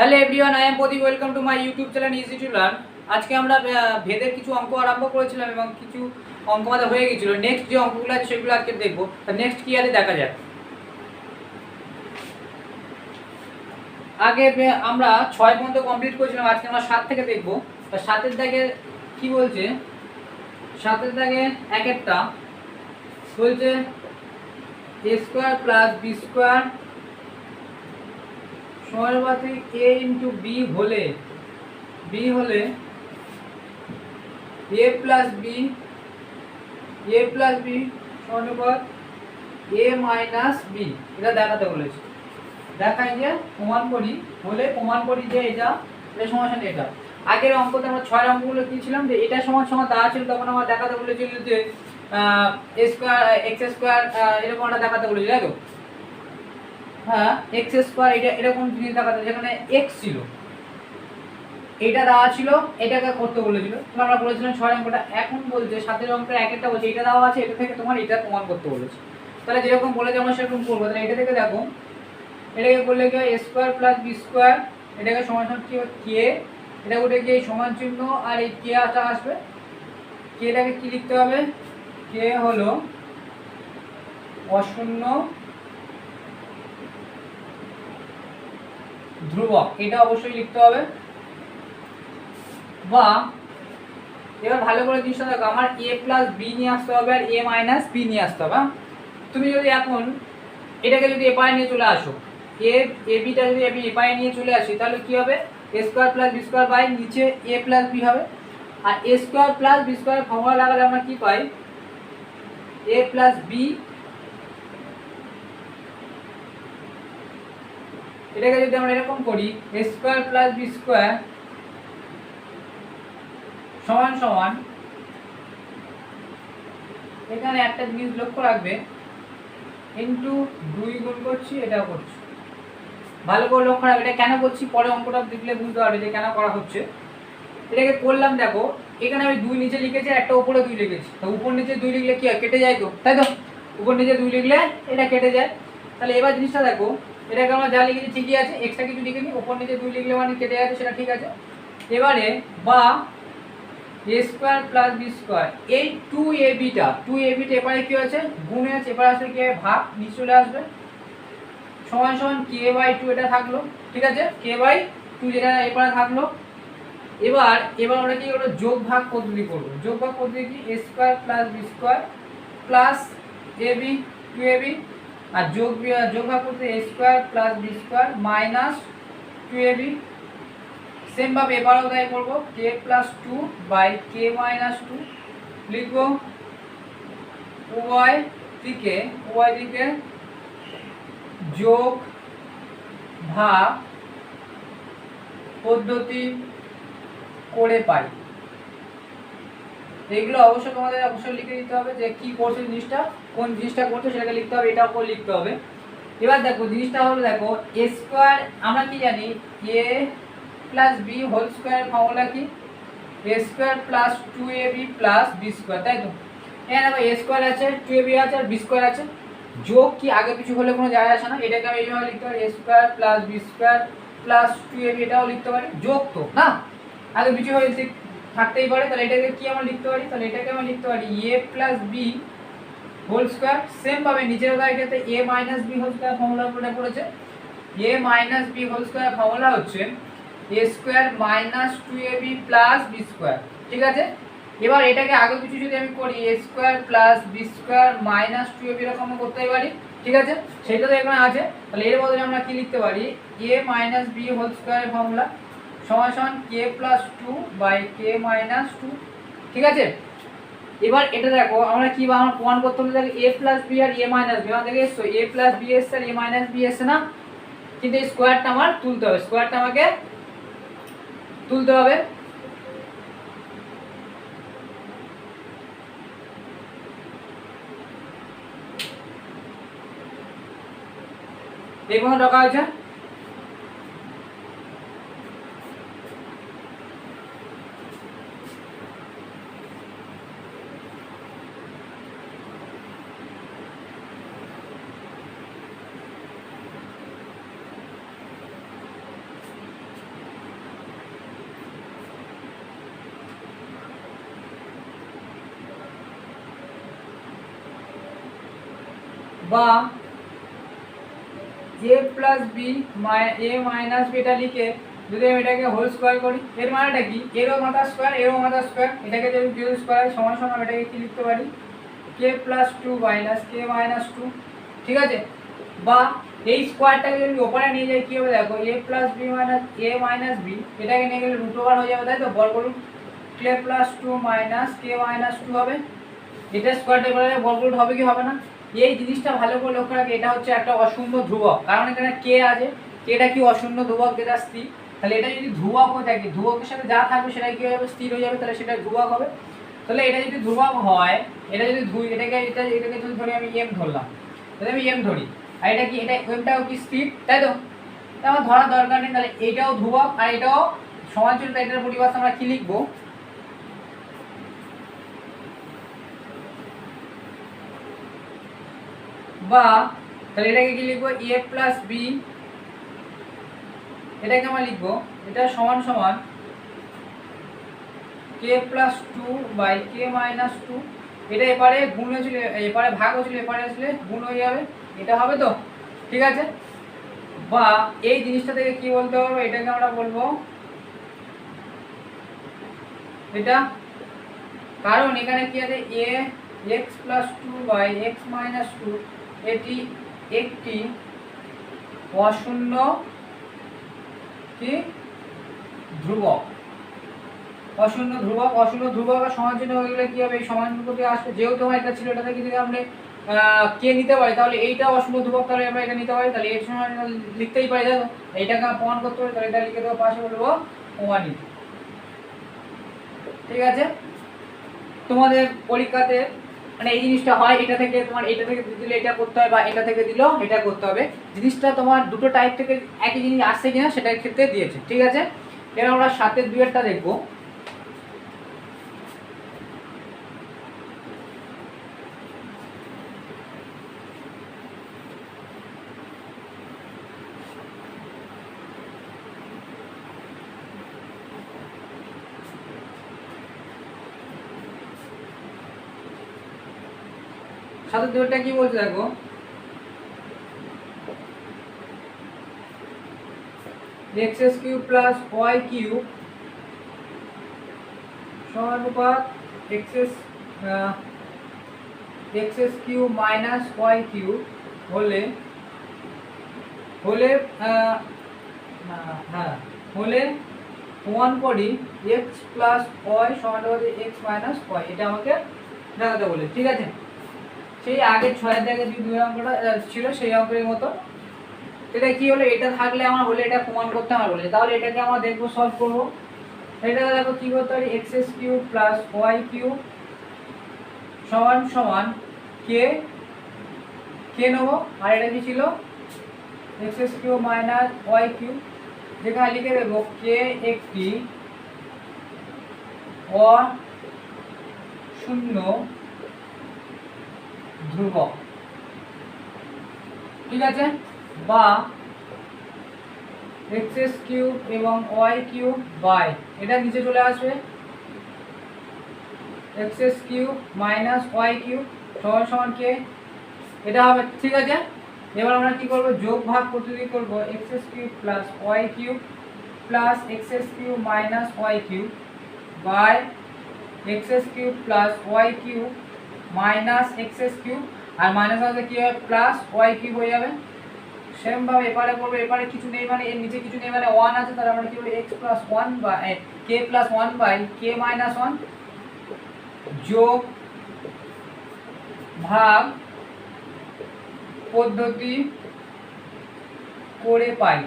Hello everyone, I am Pradip. Welcome to my YouTube channel easy to learn. আজকে আমরা ভেদের কিছু অঙ্ক আরম্ভ করেছিলাম এবং কিছু অঙ্ক আমাদের হয়ে গেছিলো। নেক্সট যে অঙ্কগুলো আছে সেগুলো আজকে দেখবো। তা নেক্সট কি আছে দেখা যাক। আগে আমরা 6 পর্যন্ত কমপ্লিট করেছিলাম, আজকে আমরা 7 থেকে দেখবো। তা 7-এর দাগে কি বলছে? 7-এর দাগে একটা বলছে a square plus B square সমানুপাতিক a ইন্টু বি হলে a প্লাস বি সমানুপাত a মাইনাস বি, এটা দেখাতে বলেছে। দেখাই যে প্রমাণ করি যে এটা সমান এটা। আগের অঙ্কতে আমরা 6 অঙ্কগুলো দিয়েছিলাম যে এটা সমান সমান দেওয়া ছিল, তখন আমরা দেখাতে বলেছিল যে a স্কোয়ার এক্স স্কোয়ার এরকম একটা দেখাতে বলেছিল, তাই তো? হ্যাঁ, এক্স স্কোয়ার এটা এরকম জিনিস দেখাতে, যেখানে এক্স ছিল এটা দেওয়া ছিল, এটাকে করতে বলেছিল। তখন আমরা বলেছিলাম 6 অঙ্কটা। এখন বলছে 7-এর অঙ্কের একটা বলছে এটা দেওয়া আছে, এটা থেকে তোমার এটা প্রমাণ করতে বলেছে। তাহলে যেরকম বলেছে আমরা সেরকম করবো। তাহলে এটা থেকে দেখো, এটাকে করলে কি হয়? a square plus B square, এটাকে সমান কি কে, এটা উঠে গিয়ে সমান চিহ্ন আর এই কে আটা আসবে। কেটাকে কি লিখতে হবে? কে হলো অশূন্য ধ্রুবক, এটা অবশ্যই লিখতে হবে। বা এবার ভালো করে জিনিসটা দেখো, আমার a প্লাস বি নিয়ে আসতে হবে আর a মাইনাস বি নিয়ে আসতে হবে। তুমি যদি এখন এটাকে যদি এ পায়ে নিয়ে চলে আসো, এ বিটা যদি আমি এ পায়ে নিয়ে চলে আসি, তাহলে কি হবে? a square plus B square by নিচে a প্লাস বি হবে। আর a square plus B square formula লাগালে আমরা কি পাই? a প্লাস বি, এটাকে যদি আমরা এরকম করি a square plus B square সমান সমান, এখানে একটা জিনিস লক্ষ্য রাখবে, ইন্টু 2 গুণ করছি, এটাও করছি। ভালো করে লক্ষ্য রাখবে, এটা কেন করছি পরে অঙ্কটা দেখলে বুঝতে পারবে যে কেন করা হচ্ছে। এটাকে করলাম, দেখো এখানে আমি 2 নিচে লিখেছি, একটা উপরে 2 লিখেছি। তো উপর নিচে 2 লিখলে কি হয়? কেটে যায় তো, তাই তো? উপর নিচে 2 লিখলে এটা কেটে যায়। তাহলে এবার জিনিসটা দেখো, এটাকে আমরা যা লিখেছি ঠিকই আছে, এক্সট্রা কিছু লিখিনি। উপর নিচে 2 লিখলে মানে কেটে যাচ্ছে, সেটা ঠিক আছে। এবারে বা a square plus B square, এই 2ab এবারে কি আছে? গুণে আছে, এবার আসলে কি ভাগ নিচে চলে আসবে, সমান সমান k/2 এটা থাকলো, ঠিক আছে? k/2 যেটা এবারে থাকলো। এবার আমরা কি করব? যোগ ভাগ পদ্ধতি করব। যোগ ভাগ পদ্ধতি কি? a square plus b square plus ab 2ab, আর যোগ ভাগ করতে a square plus b square minus 2ab। Same ভাবে এবারেও তাই করব, k plus 2 by k minus 2 লিখব। উভয় দিকে যোগ ভাগ পদ্ধতি করে পাই। এগুলো অবশ্যই তোমাদের লিখে দিতে হবে যে কি করছে জিনিসটা, কোন জিনিসটা করছে সেটাকে লিখতে হবে, এটাও করে লিখতে হবে। এবার দেখো জিনিসটা হলো, দেখো a স্কয়ার আমরা কি জানি, a plus b whole square formula কি? a square plus 2ab plus b square, তাই তো? এখানে দেখো a স্কয়ার আছে, 2ab আছে আর b স্কয়ার আছে। যোগ কি আগে কিছু হলে কোনো যায় আসে না, এটাকে আমি এইভাবে লিখতে পারি, a square plus b square plus 2ab, এটাও লিখতে পারি। যোগ তো না, আগে কিছু হয়ে থাকতেই পারে। তাহলে এটাকে কি আমরা লিখতে পারি? তাহলে এটাকে আমরা লিখতে পারি a plus B whole square. Same ভাবে নিচের উদাহরণের ক্ষেত্রে a minus B whole square formula পড়ে পড়েছে। a minus B whole square formula হচ্ছে a square minus 2ab plus b square, ঠিক আছে? এবার এটাকে আগে কিছু যদি আমি করি, a square plus b square minus 2ab এরকম করতে পারি, ঠিক আছে? সেটা তো এখানে আছে। তাহলে এর বদলে আমরা কি লিখতে পারি? a মাইনাস বি হোল স্কয়ারের ফর্মুলা সমান সমান k plus 2 by k minus 2, ঠিক আছে? এবার এটা দেখো আমরা কি আমরা প্রমাণ করতে হবে, দেখো a প্লাস বি আর a মাইনাস বি, আমাদের এসো a প্লাস বি এসছে আর a মাইনাস বি এসছে না, কিন্তু এই স্কোয়ারটা আমার তুলতে হবে, স্কোয়ারটা আমাকে তুলতে হবে। এই পর্যন্ত রাখা হয়েছে। বা a plus B a minus B এটা লিখে যদি আমি এটাকে হোল স্কোয়ার করি, এর মানেটা কি, এরও মাথা স্কোয়ার এরও মাথা স্কোয়ার, এটাকে যদি স্কোয়ার সমান সমান এটাকে কি লিখতে পারি কে প্লাস টু মাইনাস কে মাইনাস টু, ঠিক আছে। বা এই স্কোয়ারটাকে যদি ওপরে নিয়ে যাই কি হবে দেখো, এ প্লাস বি মাইনাস এ মাইনাস বি, এটাকে নিয়ে গেলে রুট ওভার হয়ে যাবে, তাই তো বর্গরূট কে প্লাস টু মাইনাস কে মাইনাস টু হবে। এটা স্কোয়ারটা এবারে বর্গরূট হবে কি হবে না। এই জিনিসটা ভালো করে লক্ষ্য রাখি, এটা হচ্ছে একটা অশূন্য ধ্রুবক, কারণ এখানে কে আছে, কেটা কি অশূন্য ধ্রুবক যেটা স্থির, তাহলে এটা যদি ধ্রুবক হয়ে থাকে ধ্রুবকের সাথে যা থাকবে সেটা কি হবে স্থির হয়ে যাবে, তাহলে সেটা ধ্রুবক হবে। তাহলে এটা যদি ধ্রুবক হয়, এটা যদি এটাকে যদি ধরি আমি এম ধরলাম, যদি আমি এম ধরি আর এটা কি এটা এমটাও কি স্থির, তাই তো, আমার ধরার দরকার নেই, তাহলে এইটাও ধ্রুবক আর এটাও সমান ছিল, তাই এটার পরিবর্তে আমরা কি লিখবো, বা তাহলে এটাকে কি লিখবো এ প্লাস বি, এটাকে আমরা লিখবো এটা সমান সমান K plus two by K minus two, এটা এপারে গুণ হয়েছিল এপারে ভাগ হয়েছিল এপারে আসলে গুণ হয়ে যাবে, এটা হবে তো, ঠিক আছে। বা এই জিনিসটা থেকে কি বলতে পারবো, এটাকে আমরা বলবো এটা, কারণ এখানে কি আছে A X plus two by X minus two, এটি একটি অশূন্য কি ধ্রুবক, অশূন্য ধ্রুবক, অশূন্য ধ্রুবক আর সমানচিহ্ন হয়ে গেলে কি হবে, এই সমানুপাতি আসবে, যেহেতু আমার এটা ছিল এটা থেকে যদি আমরা কে নিতে পারি তাহলে এইটা অশূন্য ধ্রুবক, তাহলে আমরা এটা নিতে পারি, তাহলে এর সমান লিখতেই পারি, জানো এইটাকে প্রমাণ করতে পারি, তাহলে এটা লিখে দেবো পাশে, বলবো প্রমাণিত, ঠিক আছে। তোমাদের পরীক্ষাতে মানে এই জিনিসটা হয়, এটা থেকে তোমার এটা থেকে দিলে এটা করতে হবে, বা এটা থেকে দিলেও এটা করতে হবে, জিনিসটা তোমার দুটো টাইপ থেকে একই জিনিস আসছে কিনা সেটার ক্ষেত্রে দিয়েছে, ঠিক আছে। এবার আমরা 7-এর 2-এরটা দেখবো। সাথে দুইটা কি বলছে দেখো, X cube plus Y cube সমানুপাত X cube minus Y cube হলে হলে হ্যাঁ হলে প্রমাণ করি এক্স প্লাস ওয়াই সমানুপাত এক্স মাইনাস ওয়াই, এটা আমাকে দেখাতে বলে, ঠিক আছে। সেই আগের 6-এর জায়গায় যে 2 অঙ্কটা ছিল সেই অঙ্কের মতো, এটা কি হলো, এটা থাকলে আমার হলে এটা প্রমাণ করতে আমার বলেছে, তাহলে এটাকে আমরা দেখবো সলভ করবো। এটা দেখো কি করতে পারি, x cube plus Y cube সমান সমান কে কে নেবো, আর এটা কি ছিল x cube minus Y cube, যেখানে লিখে দেবো কে একটি অশূন্য ধ্রুবক, ঠিক আছে। বা এক্স কিউব এবং ওয়াই কিউব বাই এটা নিচে চলে আসবে x cube minus Y cube সমান সমান কে, এটা হবে, ঠিক আছে। এবার আমরা কি করব, যোগ ভাগ প্রতিদিন করব, x cube plus Y cube plus x cube minus Y cube by x cube plus Y cube minus x cube, আর মাইনাস আছে কি হবে প্লাস ওয়াই কিউব হয়ে যাবে। সেম ভাবে এপারে করব, এপারে কিছু নেই মানে এর নিচে কিছু নেই মানে 1 আছে, তাহলে আমরা কি হবে x plus 1 by k plus 1 by k minus 1 যোগ ভাগ পদ্ধতি করে পাই,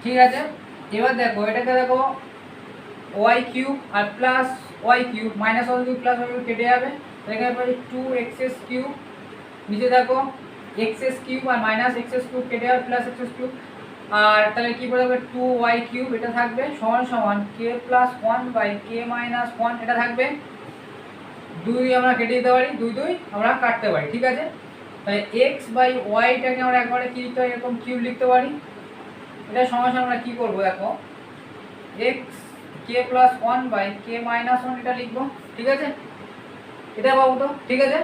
ঠিক আছে। এবার দেখো এটাকে দেখো ওয়াই কিউব আর plus Y cube minus Y cube plus Y cube কেটে যাবে, এখানে পাই 2x কিউব, নিচে দেখো x কিউব আর মাইনাস x কিউব কেটে যাবে প্লাস x কিউব, আর তাহলে কি বলে হবে 2y কিউব এটা থাকবে সমান সমান k plus 1 by k minus 1 এটা থাকবে, 2 আমরা কেটে দিতে পারি, 2 আমরা কাটতে পারি, ঠিক আছে। তাই x বাই ওয়াইটাকে আমরা একবারে কি লিখতে পারি, এরকম কিউব লিখতে পারি, এটা সমান সমান আমরা কি করব দেখো x k plus 1 by k minus 1 এটা লিখবো, ঠিক আছে, এটা পাবো তো, ঠিক আছে।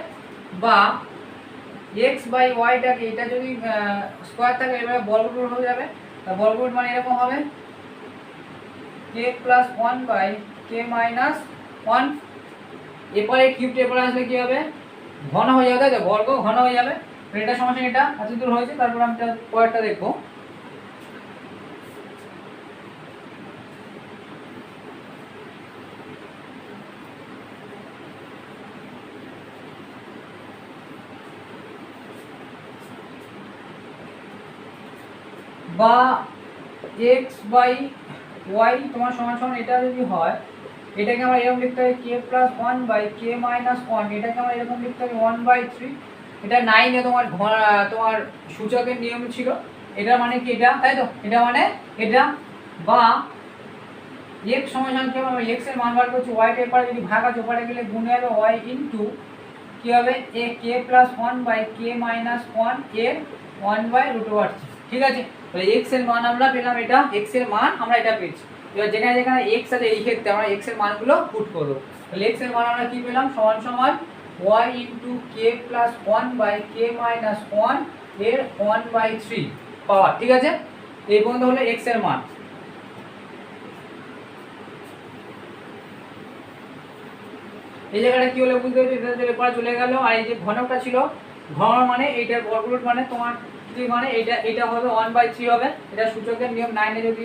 বা এক্স বাই ওয়াইটাকে, এটা যদি স্কোয়ার থাকে এভাবে বর্গমূল হয়ে যাবে, তা বর্গমূল মানে এরকম হবে K plus one by K minus one. এরপরে কিউব এরপরে আসলে কি হবে, ঘন হয়ে যাবে, তাই তো, বর্গ ঘন হয়ে যাবে। এটা সমস্যা, এটা এত দূর হয়েছে, তারপর আমরা পরেরটা দেখবো। বা এক্স বাই ওয়াই তোমার সমান সমান এটা যদি হয়, এটাকে আমরা এরকম লিখতে হবে K plus one by K minus one, এটাকে আমরা এরকম লিখতে হবে ওয়ান বাই থ্রি। এটা নাইনে তোমার তোমার সূচকের নিয়ম ছিল, এটা মানে কি এটা, তাই তো, এটা মানে এটা। বা এক্স সমান সমান কি হবে, আমরা এক্স এর মান বার করছি, ওয়াই টা এপারে যদি ভাগ আছে ওপারে গেলে গুণ হবে ওয়াই ইন্টু কি হবে A K plus one by K minus one এর one by root over three. ঠিক আছে, তাহলে এক্স এর মান আমরা পেলাম, এটা এক্স এর মান আমরা এটা পেয়েছি। এবার যেখানে যেখানে এক্স আছে এই ক্ষেত্রে আমরা এক্স এর মানগুলো পুট করবো। তাহলে এক্স এর মান আমরা কি পেলাম, সমান সমান y into k plus one by K minus one এর ওয়ান বাই থ্রি পাওয়ার। ঠিক আছে, এই পর্যন্ত হলো এক্স এর মান। এই জায়গাটা কি হলো বুঝতে পেরেছি, এটা চলে পড়া চলে গেল। আর এই যে ঘনকটা ছিল, ঘন মানে এইটার বর্গমূল মানে তোমার কি মানে এটা, এটা হবে 1/3 হবে, এটা সূচকের নিয়ম 9 এ যদি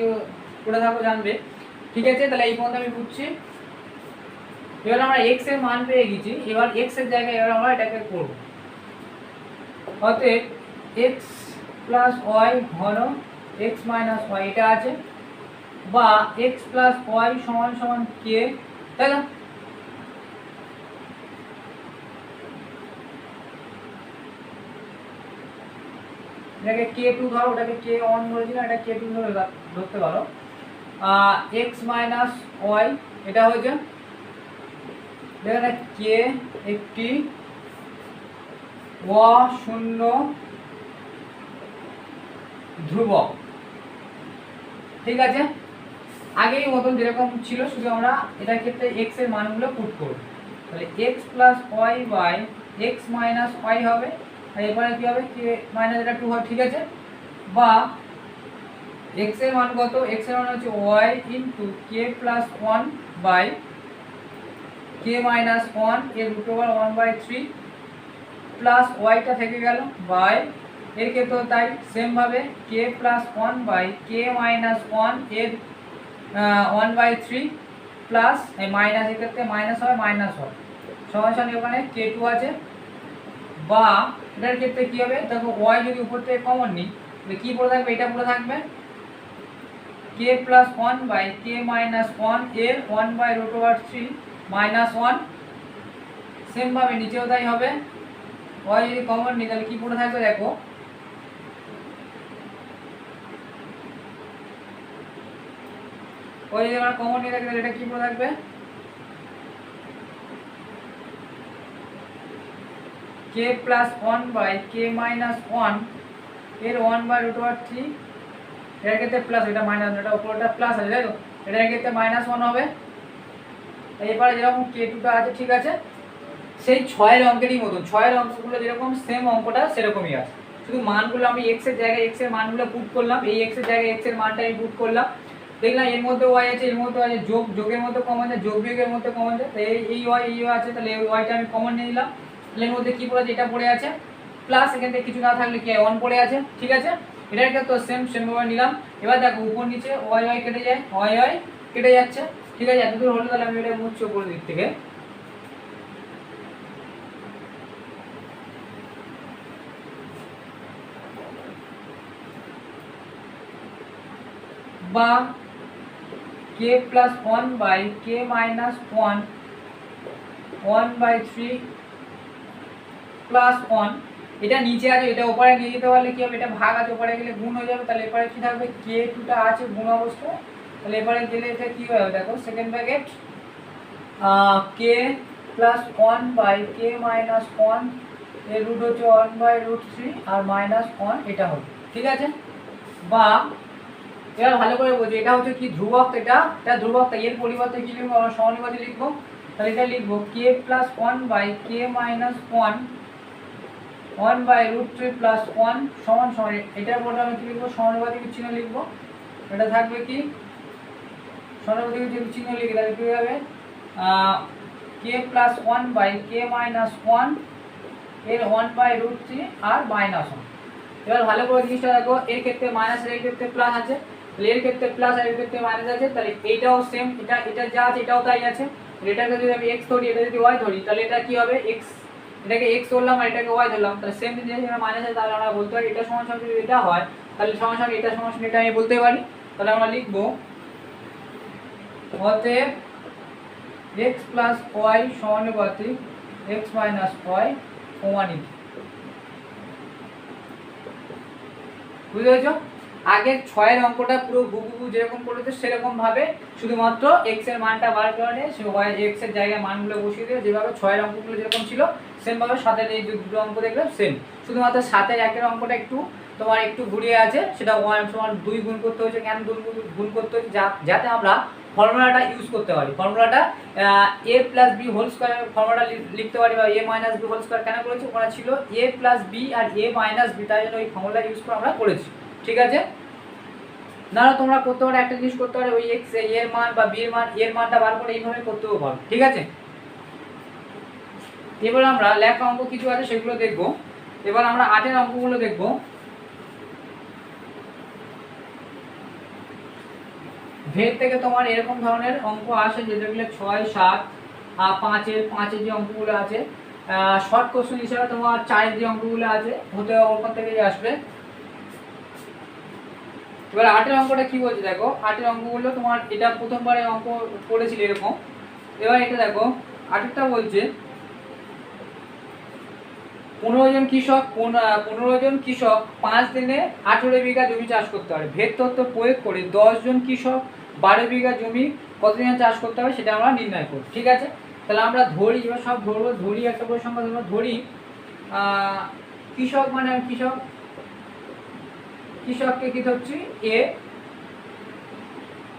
পড়ে থাকো জানবে। ঠিক আছে, তাহলে এই পর্যন্ত আমি বুঝছি। এবার আমরা x এর মান পেয়ে গেছি, এবার x এর জায়গায় এবার আমরা এটাকে করব। অতএব x প্লাস y ঘন x মাইনাস y এটা আছে, বা x প্লাস y সমান সমান k, তাই না? এটাকে k2 ধরো, ওটাকে k1 ধরেছিলাম, এটা k2 ধরে ধরতে পারো। x মাইনাস y এটা হয়েছে, এখানে k একটি শূন্য ধ্রুবক। ঠিক আছে, আগেই মতন যেরকম ছিল, শুধু আমরা এটার ক্ষেত্রে x এর মানগুলো পুট করব। তাহলে x plus y by x minus y হবে, আর এরপরে কি হবে k মাইনাস এটা 2 হবে। ঠিক আছে, বা x এর মান কত, x এর মান হচ্ছে y into k plus 1 by k minus 1 এর রুট ওভার 1/3 প্লাস y টা থেকে গেল বাই এর ক্ষেত্রে তাই সেম ভাবে k plus 1 by k minus 1 এর 1/3 প্লাস এই মাইনাস, এর ক্ষেত্রে মাইনাস হবে মাইনাস হয়, সমান সমান ওখানে k2 আছে। বা এটার ক্ষেত্রে কি হবে, দেখো y যদি উপর থেকে কমন নিই তাহলে কি পড়ে থাকবে, এটা পড়ে থাকবে k plus 1 by k minus 1 এর 1/√3 মাইনাস 1। সেম ভাবে নিচেও তাই হবে, y যদি কমন নিই তাহলে কি পড়ে থাকবে, দেখো y যদি আমরা কমন নিয়ে থাকি তাহলে এটা কি পড়ে থাকবে, k plus 1 by k minus 1 এর 1/√3, এটার ক্ষেত্রে প্লাস, এটা মাইনাস, এটা উপরটা প্লাস আছে, তাই তো, এটার ক্ষেত্রে মাইনাস 1 হবে। এবারে যেরকম k2 টা আছে, ঠিক আছে, সেই 6 এর অঙ্কেরই মতন, 6 এর অঙ্কগুলো যেরকম সেম অঙ্কটা সেরকমই আছে, শুধু মানগুলো আমি x এর জায়গায় x এর মানগুলো পুট করলাম, এই x এর জায়গায় x এর মানটা আমি পুট করলাম। দেখলাম এর মধ্যে y আছে, এর মধ্যে আছে, যোগের মধ্যে কমন যায়, যোগ বিয়োগের মধ্যে কমন যায়, তাই এই y আছে, তাহলে এই y টা আমি কমন নিয়ে নিলাম। তাহলে এর মধ্যে কি পড়ে আছে, এটা পড়ে আছে, প্লাস এখান থেকে কিছু না থাকলে কি 1 পড়ে আছে। ঠিক আছে, এটার ক্ষেত্রে সেম ভাবে নিলাম। এবার দেখো উপর নিচে y কেটে যায়, y কেটে যাচ্ছে। ঠিক আছে, এতদূর হলো, তাহলে আমি এটা মুছছি উপরের দিক থেকে। বা k plus 1 by k minus 1 1/3 plus 1, এটা নিচে আছে, এটা উপরে নিয়ে যেতে পারলে কি হবে, এটা ভাগ আছে, উপরে গেলে গুণ হয়ে যাবে, তাহলে এবারে কি থাকবে, k2 টা আছে গুণ অবস্থায়, তাহলে এবারে গেলে এটা কি হবে, দেখো second bracket k plus 1 by k minus 1 এর রুট হচ্ছে 1/√3 আর মাইনাস 1 এটা হবে। ঠিক আছে, বা এবার ভালো করে বলছি, এটা হচ্ছে কি ধ্রুবক, এটা ধ্রুবক, এর পরিবর্তে কি লিখবো, আমরা সমানুপাতি লিখবো। তাহলে এটা লিখবো K plus one by K minus one one by root three plus one সমান সমান, এটার পরে আমি কি লিখবো, সমানুপাতিক চিহ্ন লিখবো। এটা থাকবে কি, সমানুপাতিক চিহ্ন লিখে তাহলে কি হবে K plus one by K minus one এর ওয়ান বাই রুট থ্রি আর মাইনাস ওয়ান। এবার ভালো করে জিনিসটা দেখো, এর ক্ষেত্রে মাইনাস এর ক্ষেত্রে প্লাস আছে, তাহলে এর ক্ষেত্রে প্লাস আর এর ক্ষেত্রে মাইনাস আছে, তাহলে এইটাও সেম, এটা যা আছে এটাও তাই আছে। এটাকে যদি আমি এক্স ধরি, এটা যদি ওয়াই ধরি, তাহলে এটা কি হবে এক্স, এটাকে এক্স ধরলাম আর এটাকে ওয়াই ধরলাম, তাহলে সেম জিনিস যেটা মাইনাস আছে তাহলে আমরা বলতে পারি এটা সমান সমান, যদি এটা হয় তাহলে সমান সমান এটা সমান সমান এটা আমি বলতে পারি। তাহলে আমরা লিখবো অতএব এক্স প্লাস ওয়াই সমানুপাতিক এক্স মাইনাস ওয়াই সমান। বুঝতে পেরেছো? আগের 6 এর অঙ্কটা পুরো হুবহু যেরকম করেছে সেরকম ভাবে, শুধুমাত্র x এর মানটা বার করে নিয়ে সে y x এর জায়গায় মানগুলো বসিয়ে দিয়ে যেভাবে 6 এর অঙ্কগুলো যেরকম ছিল সেম ভাবে 7 এর এই দুটো অঙ্ক দেখলে সেম, শুধুমাত্র 7 এর 1 এর অঙ্কটা একটু তোমার একটু ঘুরিয়ে আছে, সেটা 1 সমান 2 গুণ করতে হয়েছে। কেন 2 গুণ করতে হয়েছে, যাতে আমরা ফর্মুলাটা ইউজ করতে পারি, ফর্মুলাটা a plus B whole square ফর্মুলাটা লিখতে পারি, বা a minus B whole square কেন করেছি, ওখানে ছিল a প্লাস বি আর a মাইনাস বি, তাই জন্য ওই ফর্মুলা ইউজ করে আমরা করেছি। ঠিক আছে, না তোমরা করতে পারো একটা জিনিস করতে পারো, ওই এক্স এর মান বা বি এর মান এর মানটা বার করে এইভাবে করতেও পারো। ঠিক আছে, এবার আমরা লেখা অঙ্ক কিছু আছে সেগুলো দেখব। এবার আমরা 8 এর অঙ্কগুলো দেখব। ভেদ থেকে তোমার এরকম ধরনের অঙ্ক আসে যেগুলো 6, 7, 5 এর যে অঙ্কগুলো আছে, শর্ট কোশ্চেন হিসেবে তোমার 4 এর যে অঙ্কগুলো আছে হতে ওখান থেকেই আসবে। এবার 8 এর অঙ্কটা কি বলছে দেখো, 8 এর অঙ্কগুলো তোমার এটা প্রথমবারে অঙ্ক পড়েছিল এরকম। এবার এটা দেখো 8টা বলছে 15 জন কৃষক 5 দিনে 18 বিঘা জমি চাষ করতে পারে। ভেদ তত্ত্ব প্রয়োগ করে 10 জন কৃষক 12 বিঘা জমি কতদিনে চাষ করতে হবে সেটা আমরা নির্ণয় করব। ঠিক আছে, তাহলে আমরা ধরি, এবার সব ধরবো, ধরি একটা করে সংখ্যা ধরবো, ধরি কৃষক মানে কৃষককে কি ধরছি এ,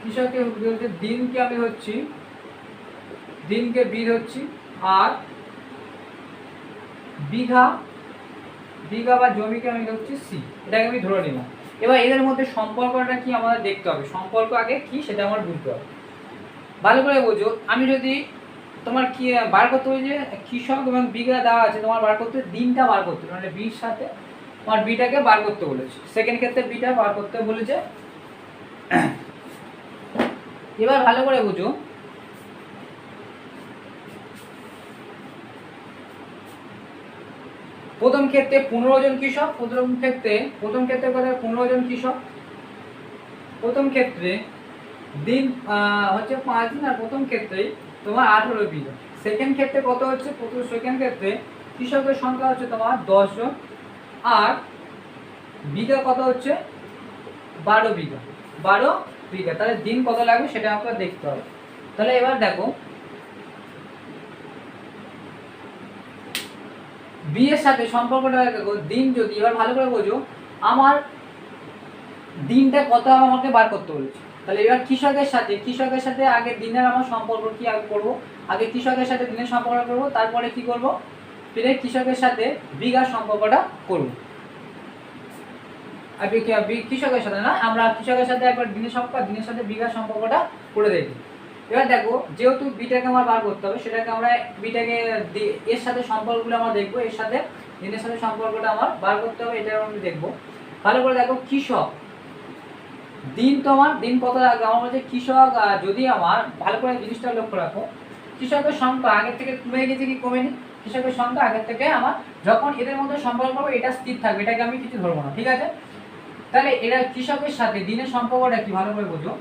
কৃষককে দিনকে আমি ধরছি, দিনকে বি ধরছি, আর বিঘা বা জমিকে আমি ধরছি সি, এটাকে আমি ধরে নিলাম। এবার এদের মধ্যে সম্পর্কটা কি আমাদের দেখতে হবে, সম্পর্ক আগে কি সেটা আমার বুঝতে হবে। ভালো করে বোঝো, আমি যদি তোমার কি বার করতে হবে যে কৃষক এবং বিঘা দেওয়া আছে, তোমার বার করতে দিনটা বার করতে মানে বির সাথে তোমার বিটাকে বার করতে বলেছে, সেকেন্ড ক্ষেত্রে বিটা বার করতে বলেছে। এবার ভালো করে বুঝো, প্রথম ক্ষেত্রে 15 জন কৃষক, প্রথম ক্ষেত্রে কথা 15 জন কৃষক, প্রথম ক্ষেত্রে দিন হচ্ছে 5 দিন, আর প্রথম ক্ষেত্রে তোমার 18 বিঘা। সেকেন্ড ক্ষেত্রে কত হচ্ছে, সেকেন্ড ক্ষেত্রে কৃষকের সংখ্যা হচ্ছে তোমার 10 জন, আর বিঘা কত হচ্ছে 12 বিঘা। তাহলে দিন কত লাগবে সেটা আপনাকে দেখতে হবে। তাহলে এবার দেখো বি এর সাথে সম্পর্কটা দেখো, দিন যদি, এবার ভালো করে বোঝো, আমার দিনটা কত আমাকে বার করতে বলেছে। তাহলে এবার কৃষকের সাথে আগে দিনের আমার সম্পর্ক কি আগে করবো, আগে কৃষকের সাথে দিনের সম্পর্ক করবো, তারপরে কি করবো, ফিরে কৃষকের সাথে বিঘার সম্পর্কটা করবো। আর কৃষকের সাথে না, আমরা কৃষকের সাথে একবার দিনের সাথে বিঘার সম্পর্কটা করে দেখি। এবার দেখো যেহেতু বিটাকে আমার বার করতে হবে, সেটাকে আমরা বিটাকে এর সাথে সম্পর্কগুলো আমরা দেখবো, এর সাথে দিনের সাথে সম্পর্কটা আমার বার করতে হবে, এটা আমি দেখবো। ভালো করে দেখো, কৃষক দিন, তোমার দিন কত লাগবে আমার বলছে কৃষক, যদি আমার ভালো করে জিনিসটা লক্ষ্য রাখো, কৃষকের সংখ্যা আগের থেকে কমে গেছে কি কমেনি, কৃষকের সংখ্যা আগের থেকে আমার, যখন এদের মধ্যে সম্পর্ক করবো এটা স্থির থাকবে, এটাকে আমি কিছু ধরবো না। ঠিক আছে, তাহলে এরা কৃষকের সাথে দিনের সম্পর্কটা কি ভালো করে বোঝো,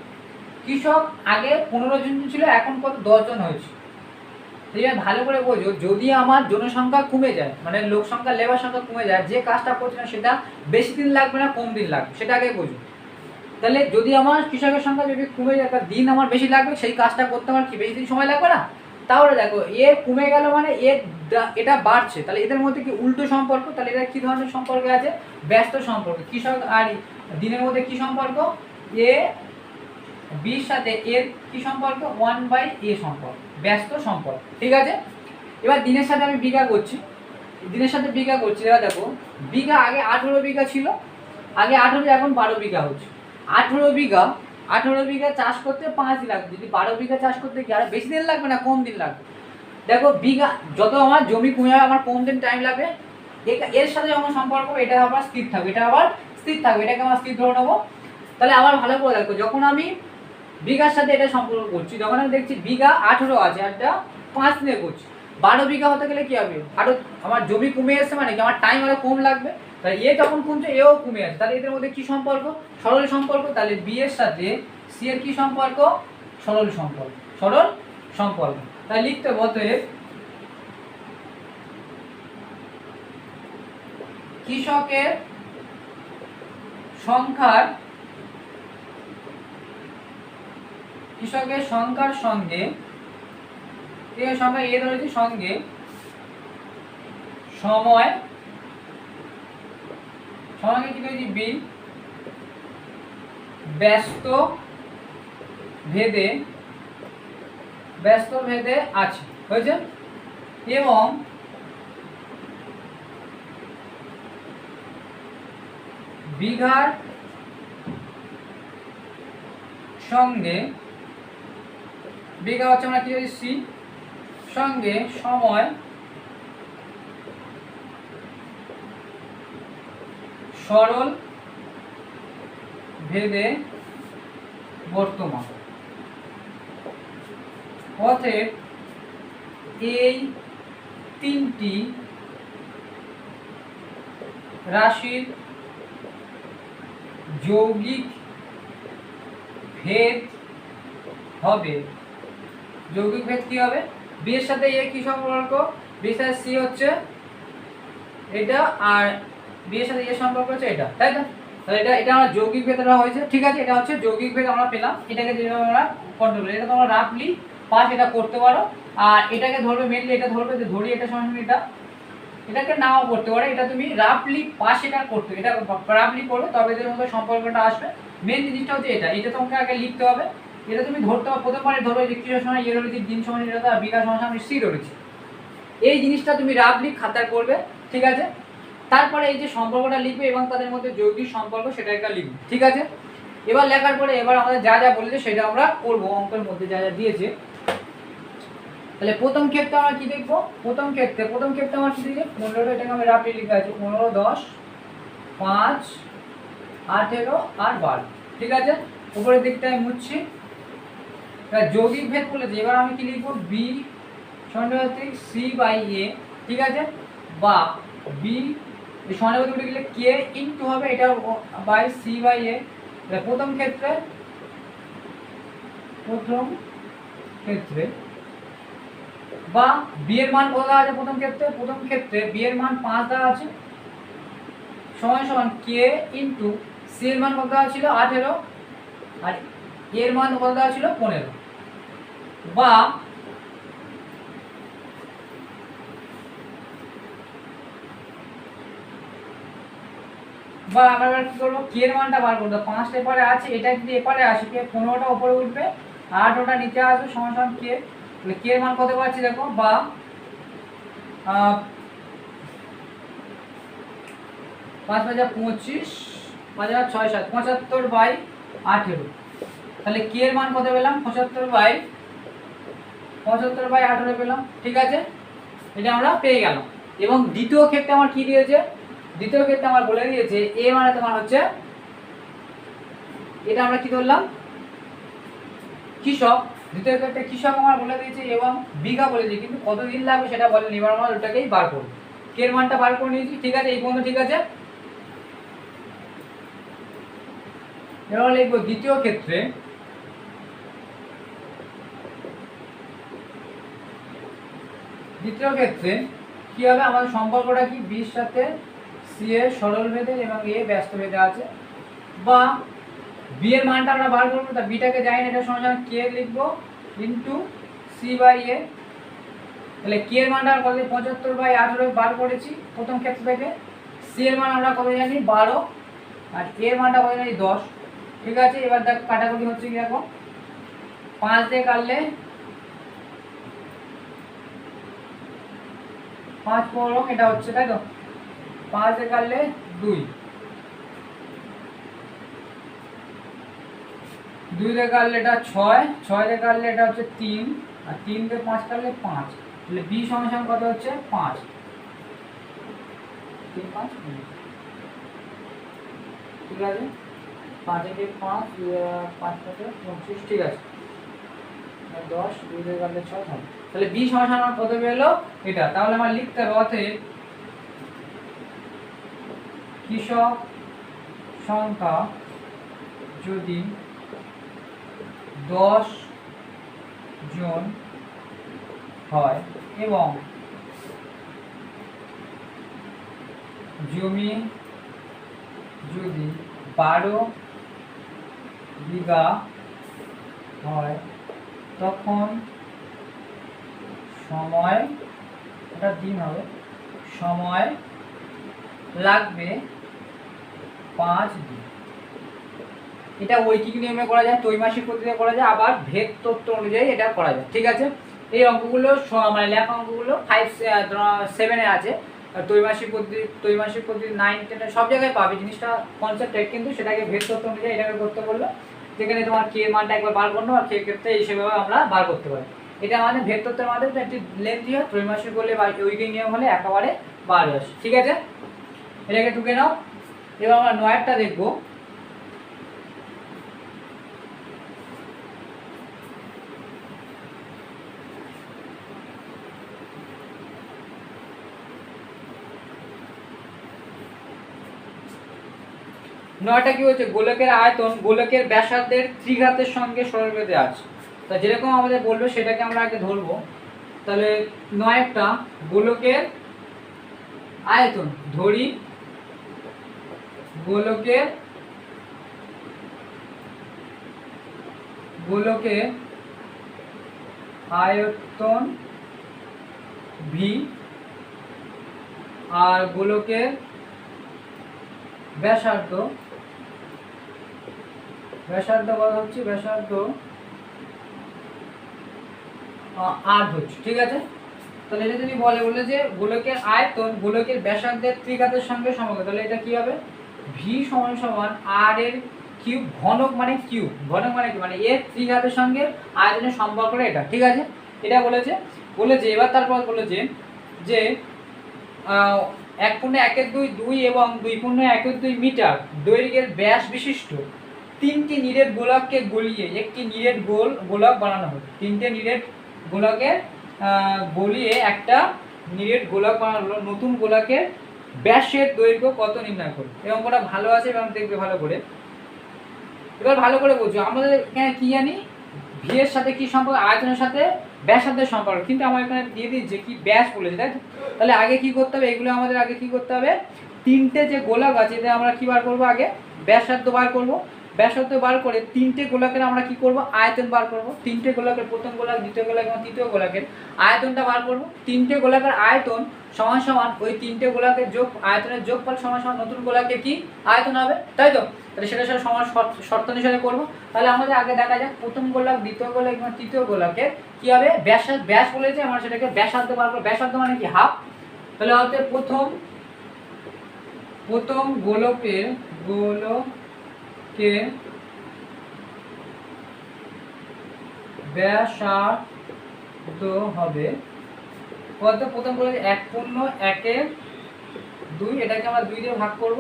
কৃষক আগে 15 জন ছিল, এখন কত 10 জন হয়েছে। এবার ভালো করে বোঝো, যদি আমার জনসংখ্যা কমে যায়, মানে লোক সংখ্যা লেবার সংখ্যা কমে যায়, যে কাজটা করছে না সেটা বেশি দিন লাগবে না কম দিন লাগবে, সেটা আগে বোঝো। তাহলে যদি আমার কৃষকের সংখ্যা যদি কমে যায়, তার দিন আমার বেশি লাগবে, সেই কাজটা করতে আমার কি বেশি দিন সময় লাগবে না। তাহলে দেখো এ কমে গেল মানে এটা বাড়ছে, তাহলে এদের মধ্যে কি উল্টো সম্পর্ক, তাহলে এটা কি ধরনের সম্পর্ক আছে, ব্যস্ত সম্পর্ক। কৃষক আর দিনের মধ্যে কি সম্পর্ক, এ বির সাথে এর কি সম্পর্ক, 1/a সম্পর্ক। ব্যস্ত সম্পর্ক। ঠিক আছে, এবার দিনের সাথে আমি বিঘা করছি, দিনের সাথে বিঘা করছি। এবার দেখো বিঘা আগে 18 বিঘা ছিল, আগে 18, এখন 12 বিঘা হচ্ছে। 18 বিঘা চাষ করতে 5 দিন লাগবে, যদি 12 বিঘা চাষ করতে কি আর বেশি দিন লাগবে না কম দিন লাগবে? দেখো বিঘা যত আমার জমি কমে যাবে আমার কম দিন টাইম লাগবে, এর সাথে যখন সম্পর্ক এটা আবার স্থির থাকবে, এটা আবার স্থির থাকবে, এটাকে আমরা স্থির ধরে নেবো। তাহলে আবার ভালো করে দেখো, যখন আমি বিঘার সাথে এটা সম্পর্ক করছি, যখন আমি দেখছি বিঘা 18 আছে, একটা 5 দিনে করছি, 12 বিঘা হতে গেলে কি হবে, আরো আমার জমি কমে এসছে, মানে কি আমার টাইম আরো কম লাগবে। তাহলে এ যখন কমছে এও কমে আছে, তাহলে এদের মধ্যে কি সম্পর্ক, সরল সম্পর্ক। তাহলে বি এর সাথে সি এর কি সম্পর্ক, সরল সম্পর্ক, সরল সম্পর্ক। তাই লিখতে হবে অতএব কৃষকের সংখ্যার সঙ্গে সংখ্যা এ ধরেছি, সঙ্গে সময় কি ধরেছি বি, ব্যস্ত ভেদে আছে, হয়েছে। এবং বিঘার সঙ্গে, বিঘা হচ্ছে আমরা কি বলি সি, সঙ্গে সময় সরল ভেদে বর্তমান। অতএব এই তিনটি রাশির যৌগিক ভেদ হবে, যৌগিক ভেদ কি হবে, বি এর সাথে এ কি সম্পর্ক, বি এর সাথে সি হচ্ছে এটা, আর বি এর সাথে এ সম্পর্ক হচ্ছে এটা, তাই তো। তাহলে এটা আমার যৌগিক ভেদ হয়েছে। ঠিক আছে, এটা হচ্ছে যৌগিক ভেদ আমরা পেলাম, এটাকে যেভাবে আমরা কন্ট্রোল করি, এটা তোমরা রাফলি পাস এটা করতে পারো। আর এটাকে ধরবে মেনলি, এটা ধরবে যে ধরি এটা সমান এটা, এটাকে নাও করতে পারে, এটা তুমি রাফলি পাস এটা করতে, এটা রাফলি করবে তবে এদের মধ্যে সম্পর্কটা আসবে। মেন জিনিসটা হচ্ছে এটা তোমাকে আগে লিখতে হবে, এটা তুমি ধরতে হবে প্রথমবারে ধরো যে কৃষক সময় ইয়ে রয়েছে, দিন সময় এটা আর বিঘা সময় আমি সি রয়েছে, এই জিনিসটা তুমি রাফলি খাতায় করবে। ঠিক আছে, তারপরে এই যে সম্পর্কটা লিখবে এবং তাদের মধ্যে যৌগিক সম্পর্ক সেটা একটা লিখবে। ঠিক আছে, এবার লেখার পরে এবার আমাদের যা যা বলেছে সেটা আমরা করবো, অঙ্কের মধ্যে যা যা দিয়েছে। তাহলে প্রথম ক্ষেত্রে আমরা কি দেখবো, প্রথম ক্ষেত্রে আমার কি দিয়েছে 15, এটাকে আমি রাফলি লিখে আছে 15, 10, 5, 18 আর 12। ঠিক আছে, উপরের দিকটায় মুছছি। যৌগিক ভেদ বলেছে, এবার আমি কি লিখবো, বি সমানুপাতিক সি বাই এ। ঠিক আছে, বা বি সমানুপাতিক লিখলে কে ইনটু হবে এটা বাই সি বাই এ। প্রথম ক্ষেত্রে বা বি এর মান কত দেওয়া আছে, প্রথম ক্ষেত্রে বি এর মান 5 দেওয়া আছে, সমান সমান কে ইনটু সি এর মান কত দেওয়া ছিল 18, আর এর মান কত দেওয়া ছিল 15। বা আমরা এবার কি করবো, কে এর মানটা বার করবো, 5টা এপারে আছে, এটা যদি এপারে আসে, কে 15টা উপরে উঠবে, 8টা নিচে আসবে, সমান সমান কে। তাহলে কে এর মান কত পাচ্ছি দেখো, বা 5 × 5 = 25, 5 × 6 = 7, 75/18। তাহলে কে এর মান কত পেলাম, 75/18 পেলাম। ঠিক আছে, এটা আমরা পেয়ে গেলাম। এবং দ্বিতীয় ক্ষেত্রে আমার কি দিয়েছে, দ্বিতীয় ক্ষেত্রে আমার বলে দিয়েছে এ মানে তোমার হচ্ছে, এটা আমরা কি ধরলাম কৃষক, দ্বিতীয় ক্ষেত্রে কৃষক আমার বলে দিয়েছে এবং বিঘা বলেছে, কিন্তু কতদিন লাগবে সেটা বলেনি, এবার আমরা ওটাকেই বার করবো, কে এর মানটা বার করে নিয়েছি। ঠিক আছে, এই পর্যন্ত ঠিক আছে। এবার লিখবো দ্বিতীয় ক্ষেত্রে কি হবে, আমাদের সম্পর্কটা কি, বির সাথে সি এর সরল ভেদে এবং এ ব্যস্ত ভেদে আছে, বা বি এর মানটা আমরা বার করবো, তা বিটাকে জানি না, এটা সমান কে লিখবো ইনটু সি বাই এ। তাহলে কে এর মানটা কত, 75/18 বার করেছি প্রথম ক্ষেত্র থেকে। সি এর মান আমরা কত জানি 12, আর এর মানটা কত জানি 10। ঠিক আছে, এবার দেখ কাটাকুটি হচ্ছে কি, দেখো 5 দিয়ে কাটলে 5 পূরক এটা হচ্ছে, তাই তো? 5 দিয়ে কাটলে 2, 2 দিয়ে কাটলে এটা 6, 6 দিয়ে কাটলে এটা হচ্ছে 3, আর 3 দিয়ে 5 কাটলে 5। তাহলে b সমান সমান কত হচ্ছে? 5। 3 5 ঠিক আছে। 5 একে 5, 5 কত? 25, ঠিক আছে। 10, 2 দিয়ে কাটলে 6 হবে। তাহলে b সমান সমান কত বেরোলো? এটা। তাহলে আমরা লিখতে হবে অতএব কৃষক সংখ্যা যদি 10 জন হয় এবং জমি যদি 12 বিঘা হয় তখন সময়, এটা দিন হবে, সময় লাগবে 5 দিন। এটা ঐকিক নিয়মে করা যায়, ত্রৈমাসিক পদ্ধতিতে করা যায়, আবার ভেদ তত্ত্ব অনুযায়ী এটা করা যায়, ঠিক আছে। এই অঙ্কগুলো মানে লেখা অঙ্কগুলো 5 7 এ আছে। ত্রৈমাসিক পদ্ধতি 9 10 সব জায়গায় পাবে জিনিসটা, কনসেপ্ট এক, কিন্তু সেটাকে ভেদ তত্ত্ব অনুযায়ী এটাকে করতে বললো, যেখানে তোমার কে মানটা একবার বার করলো আর কে ক্ষেত্রে হিসেবে আমরা বার করতে পারি। এটা মানে ভেদ তত্ত্বের মাধ্যমে একটি লেন্থি হয়, ত্রৈমাসিক বললে বা ঐকিক নিয়ম হলে একেবারে বার আসে, ঠিক আছে। এটাকে টুকে নাও। এবার আমরা 9টা দেখবো। নয়টা কি হচ্ছে? গোলকের আয়তন গোলকের ব্যাসার্ধের ত্রিঘাতের সঙ্গে সরলরেখে আছে। তা যেরকম আমাদের বললো সেটাকে আমরা আগে ধরবো। তাহলে 9টা গোলকের আয়তন ধরি, গোলকের আয়তন ভি আর গোলকের ব্যাসার্ধ বলা হচ্ছে, ব্যাসার্ধ আর হচ্ছে, ঠিক আছে। তাহলে এটা যদি বলে যে গোলকের আয়তন গোলকের ব্যাসার্ধের ত্রিঘাতের সঙ্গে সমানুপাতিক, তাহলে এটা কি হবে? ভি সমান সমান আর এর কিউব, ঘনক মানে কিউব, ঘনক মানে কি, মানে এর ত্রিঘাতের সঙ্গে আয়তনের সম্পর্কটা এটা, ঠিক আছে। এটা বলেছে। এবার তারপর বলেছে যে 1.1/2 এবং 2.1/2 মিটার দৈর্ঘ্যের ব্যাস বিশিষ্ট 3টি নিরেট গোলককে গলিয়ে একটি নিরেট গোলক বানানো হবে। 3টে নিরেট গোলকে গলিয়ে একটা নিরেট গোলক বানানো হলো। নতুন গোলকের ব্যাসের দৈর্ঘ্য কত নির্ণয় করবে। এই অঙ্কটা ভালো আছে এবং দেখবে ভালো করে। এবার ভালো করে বুঝো, আমাদের এখানে কি জানি, ভি এর সাথে কি সম্পর্ক? আয়তনের সাথে ব্যাসার্ধের সম্পর্ক, কিন্তু আমার এখানে দিয়ে দিয়েছে কি ব্যাস বলেছে, তাই তো? তাহলে আগে কি করতে হবে? এগুলো আমাদের আগে কি করতে হবে? 3টে যে গোলক আছে এটা আমরা কি বার করব? আগে ব্যাসার্ধ বার করব। ব্যাসার্ধ বার করে 3টে গোলকের আমরা কি করব? আয়তন বার করব। 3টে গোলকের, প্রথম গোলক, দ্বিতীয় গোলক এবং তৃতীয় গোলকের আয়তনটা বার করব। 3টে গোলকের আয়তন সমান সমান ওই 3টে গোলকের যোগ, আয়তনের যোগফল সমান সমান নতুন গোলকের কি আয়তন হবে, তাই তো? তাহলে সেটা সাথে সমান শর্ত অনুসারে করব। তাহলে আমাদের আগে দেখা যাক প্রথম গোলক, দ্বিতীয় গোলক এবং তৃতীয় গোলকের কি হবে? ব্যাস বলেছে, আমরা সেটাকে ব্যাসার্ধ বার করব। ব্যাসার্ধ মানে কি? হাফ। তাহলে হচ্ছে প্রথম গোলকের ব্যাসার্ধ হবে কত? প্রথম গোলকের 1.1/2, এটাকে আমরা 2 দিয়ে ভাগ করব।